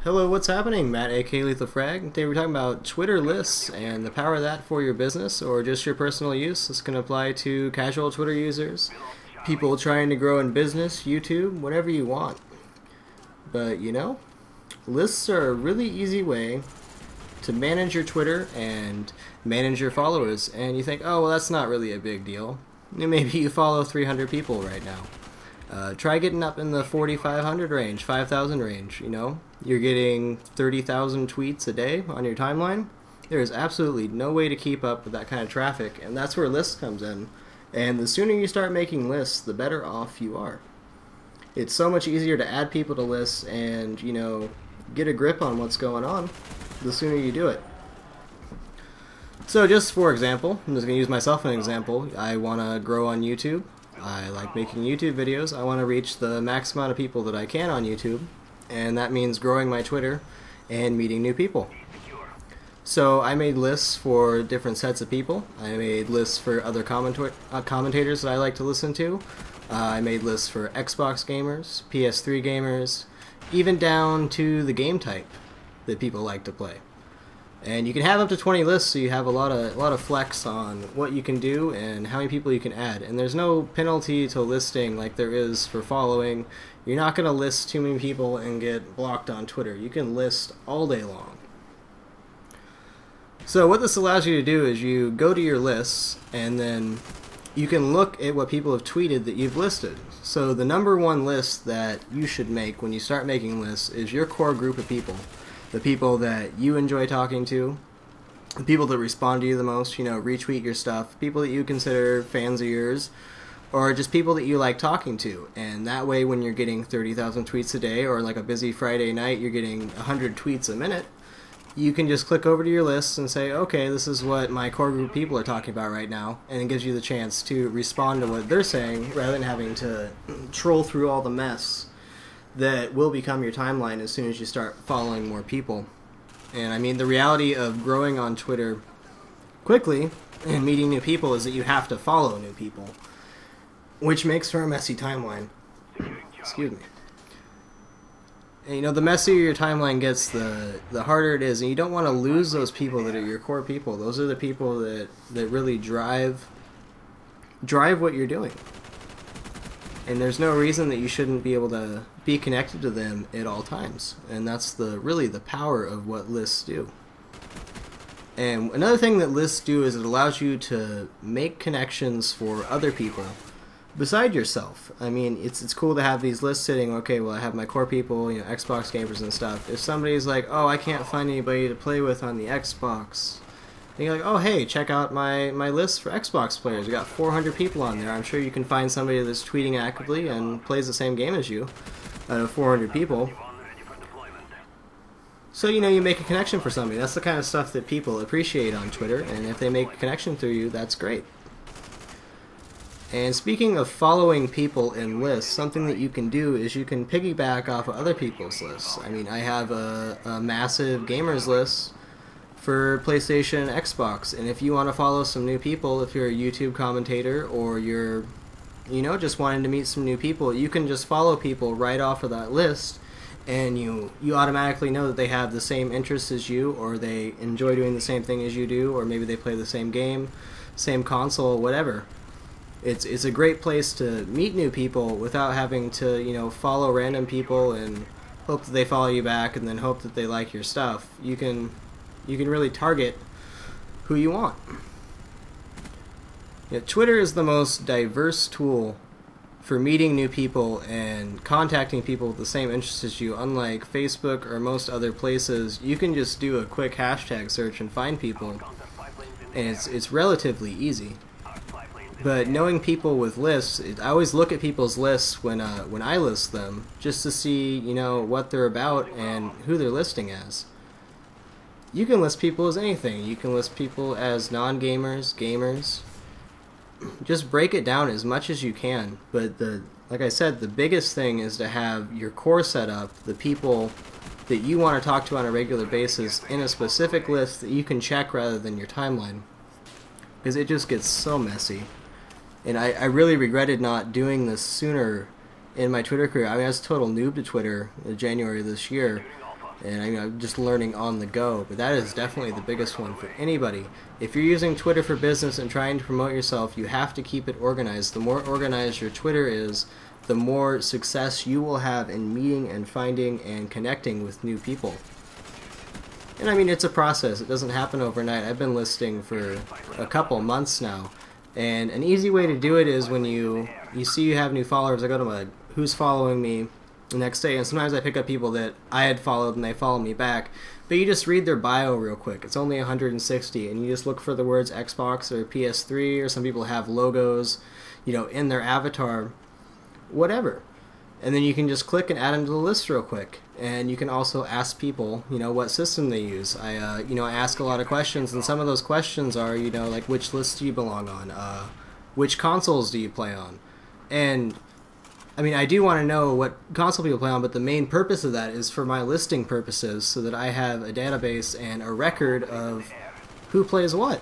Hello, what's happening? Matt, aka Lethal Frag. Today we're talking about Twitter lists and the power of that for your business or just your personal use. This can apply to casual Twitter users, people trying to grow in business, YouTube, whatever you want. But you know, lists are a really easy way to manage your Twitter and manage your followers. And you think, oh, well, that's not really a big deal. Maybe you follow 300 people right now. Try getting up in the 4,500 range, 5,000 range, you know? You're getting 30,000 tweets a day on your timeline. There is absolutely no way to keep up with that kind of traffic, and that's where lists comes in. And the sooner you start making lists, the better off you are. It's so much easier to add people to lists and, you know, get a grip on what's going on the sooner you do it. So just for example, I'm just going to use myself as an example. I want to grow on YouTube. I like making YouTube videos. I want to reach the max amount of people that I can on YouTube, and that means growing my Twitter and meeting new people. So I made lists for different sets of people. I made lists for other commentators that I like to listen to. I made lists for Xbox gamers, PS3 gamers, even down to the game type that people like to play. And you can have up to 20 lists, so you have a lot of flex on what you can do and how many people you can add. And there's no penalty to listing like there is for following. You're not going to list too many people and get blocked on Twitter. You can list all day long. So what this allows you to do is you go to your lists and then you can look at what people have tweeted that you've listed. So the #1 list that you should make when you start making lists is your core group of people. The people that you enjoy talking to, the people that respond to you the most, you know, retweet your stuff, people that you consider fans of yours, or just people that you like talking to. And that way when you're getting 30,000 tweets a day, or like a busy Friday night, you're getting 100 tweets a minute, you can just click over to your list and say, okay, this is what my core group of people are talking about right now, and it gives you the chance to respond to what they're saying rather than having to troll through all the mess that will become your timeline as soon as you start following more people. And I mean, the reality of growing on Twitter quickly and meeting new people is that you have to follow new people, which makes for a messy timeline. Excuse me. And you know, the messier your timeline gets, the harder it is, and you don't want to lose those people that are your core people. Those are the people that really drive what you're doing. And there's no reason that you shouldn't be able to be connected to them at all times. And that's really the power of what lists do. And another thing that lists do is it allows you to make connections for other people beside yourself. I mean, it's cool to have these lists sitting, okay, well, I have my core people, you know, Xbox gamers and stuff. If somebody's like, oh, I can't find anybody to play with on the Xbox, and you're like, oh, hey, check out my list for Xbox players. We got 400 people on there. I'm sure you can find somebody that's tweeting actively and plays the same game as you out of 400 people. So, you know, you make a connection for somebody. That's the kind of stuff that people appreciate on Twitter, and if they make a connection through you, that's great. And speaking of following people in lists, something that you can do is you can piggyback off of other people's lists. I mean, I have a massive gamers list for PlayStation and Xbox, and if you want to follow some new people, if you're a YouTube commentator or you're, you know, just wanting to meet some new people, you can just follow people right off of that list, and you automatically know that they have the same interests as you, or they enjoy doing the same thing as you do, or maybe they play the same game, same console, whatever. It's a great place to meet new people without having to, you know, follow random people and hope that they follow you back and then hope that they like your stuff. You can really target who you want. Yeah, Twitter is the most diverse tool for meeting new people and contacting people with the same interests as you. Unlike Facebook or most other places, you can just do a quick hashtag search and find people, and it's relatively easy. But knowing people with lists, I always look at people's lists when I list them, just to see, you know, what they're about and who they're listing as. You can list people as anything. You can list people as non-gamers, gamers. Just break it down as much as you can. But like I said, the biggest thing is to have your core set up, the people that you want to talk to on a regular basis, in a specific list that you can check rather than your timeline. Because it just gets so messy. And I really regretted not doing this sooner in my Twitter career. I mean, I was a total noob to Twitter in January of this year. and I'm just learning on the go, but that is definitely the biggest one for anybody. If you're using Twitter for business and trying to promote yourself, you have to keep it organized. The more organized your Twitter is, the more success you will have in meeting and finding and connecting with new people. And I mean, it's a process. It doesn't happen overnight. I've been listing for a couple months now, and an easy way to do it is when you see you have new followers, I go to my who's following me the next day, and sometimes I pick up people that I had followed and they follow me back, but you just read their bio real quick. It's only 160, and you just look for the words Xbox or PS3, or some people have logos, in their avatar, whatever. And then you can just click and add them to the list real quick. And you can also ask people, what system they use. I ask a lot of questions, and some of those questions are, like which list do you belong on? Which consoles do you play on? And I mean, I do want to know what console people play on, but the main purpose of that is for my listing purposes, so that I have a database and a record of who plays what.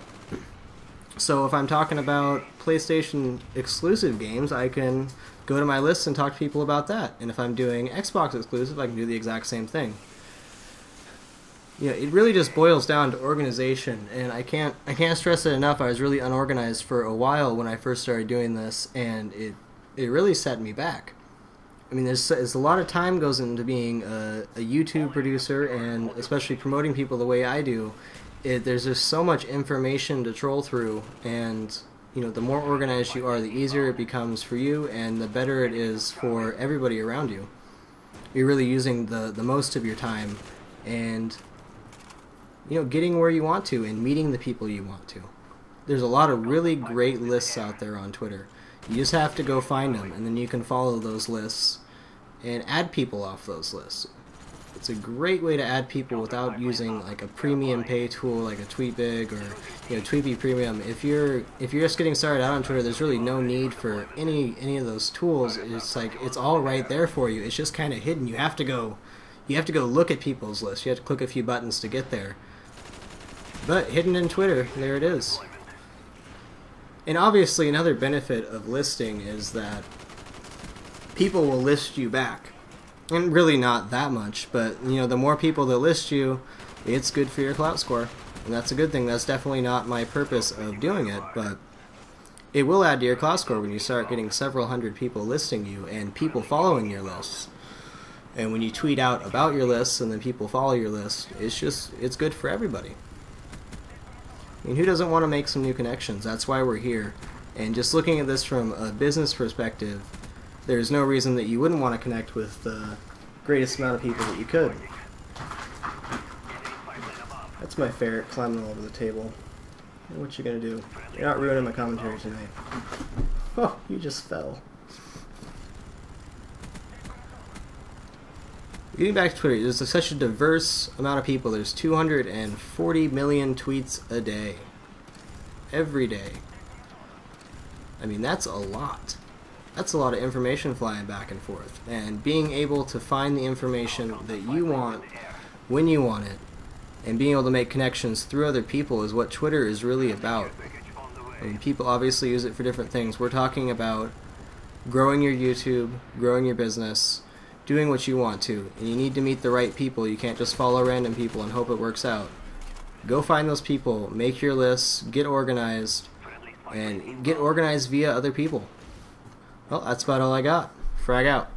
So if I'm talking about PlayStation exclusive games, I can go to my list and talk to people about that. And if I'm doing Xbox exclusive, I can do the exact same thing. It really just boils down to organization, and I can't stress it enough. I was really unorganized for a while when I first started doing this, and it really set me back. I mean, there's a lot of time goes into being a YouTube producer, and especially promoting people the way I do. There's just so much information to troll through, and the more organized you are, the easier it becomes for you, and the better it is for everybody around you. You're really using the most of your time, and getting where you want to and meeting the people you want to. There's a lot of really great lists out there on Twitter. You just have to go find them, and then you can follow those lists and add people off those lists. It's a great way to add people without using like a premium pay tool like a TweetBig or Tweetbee Premium. If you're just getting started out on Twitter, there's really no need for any of those tools. It's like it's all right there for you. It's just kind of hidden. You have to go look at people's lists. You have to click a few buttons to get there. But hidden in Twitter, there it is. And obviously another benefit of listing is that people will list you back. And really not that much, but the more people that list you, it's good for your clout score. And that's a good thing. That's definitely not my purpose of doing it, but it will add to your clout score when you start getting several hundred people listing you and people following your lists. And when you tweet out about your lists and then people follow your list, it's good for everybody. I mean, who doesn't want to make some new connections? That's why we're here. And just looking at this from a business perspective, there's no reason that you wouldn't want to connect with the greatest amount of people that you could. That's my ferret climbing all over the table. What you gonna do? You're not ruining my commentary tonight. Oh, you just fell. Getting back to Twitter, there's such a diverse amount of people. There's 240 million tweets a day. Every day. I mean, that's a lot. That's a lot of information flying back and forth. And being able to find the information that you want, when you want it, and being able to make connections through other people is what Twitter is really about. I mean, people obviously use it for different things. We're talking about growing your YouTube, growing your business, doing what you want to, and you need to meet the right people. You can't just follow random people and hope it works out. Go find those people, make your lists, get organized, and get organized via other people. Well, that's about all I got. Frag out.